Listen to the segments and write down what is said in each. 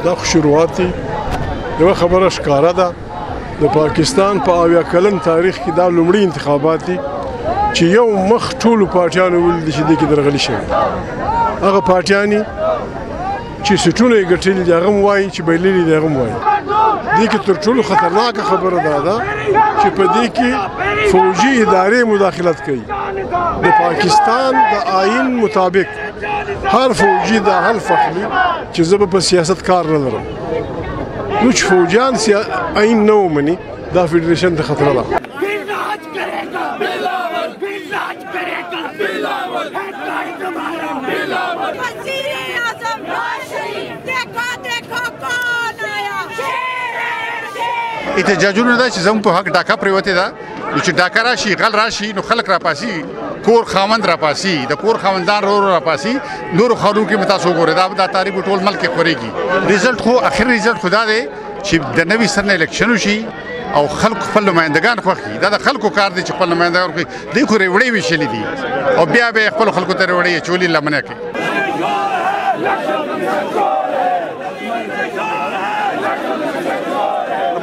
دا خو شروعات دي. یوه خبره ښکاره ده د پاکستان په 80 کلن تاریخ کې دا لومړي انتخابات دي چې یو مخ ټولو پارټیانو ولیدل چې دې کې درغلي شوي. هغه پارټیانې چې سیټونه یې ګټلي دي هغه هم وایي چې بایللي دي هغه هم وایي. دې کې تر ټولو خطرناکه خبره دا ده چې په دې کې فوجي ادارې مداخلت کوي. د پاکستان د آئین مطابق هر فوجي دا حلف اخلي چې زه به په سیاست کار نه لرم. نو چې فوجیان آئین نه ومني دا فیډریشن ته خطره ده. احتجاجونه دا چې زموږ په حق ډاکه پریوتې ده چې ډاکه راشي غل راشي نو خلک راپاسي کور خاوند راپاسي د کور خاوندان رو راپاسي نور خارو کې متاسو ګوره دا تاریخ ټول ملک کې خوريږي. ریزلټ خو اخر ریزلټ خدا دی چې د نوي سر نه الیکشن وشي او خلک خپل نمائندگان خوښي. دا د خلکو کار دی چې خپل نمائندگان خوښي. دوی خو ریوړې ویشلې دي او بیا به خپل خلکو ته ریوړې چولې لمنه کوي.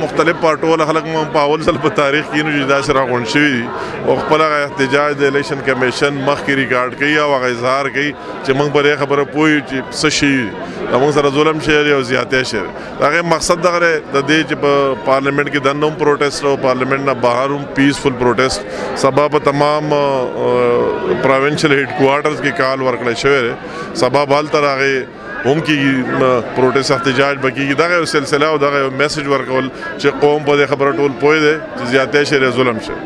مختلف پارټونه خلک مو په اول ځل په تاریخ کې نو جدا سره غونډ شوي دي او خپل احتجاج د الیکشن کمیشن مخکې ریکارډ کوي او هغه اظهار کوي چې موږ په دې خبره پوه یو چې څه شي موږ سره ظلم شوی او زیاتې شوی. هغه مقصد دغه د دې چې په پارلیمنت کې دننه هم پروټیسټ او پارلیمنت نه بهر هم پیسفل پروټیسټ سبا په تمام پروینشل هیډ کوارټرز کې کال ورکړی شوی دی. سبا هلته هغې هم کېږي پروټیسټ احتجاج به کېږي. دغه یو سلسله او دغه یو میسج ورکول چې قوم په دې خبره ټول پوه دی چې زیاتې شوی ظلم شوی.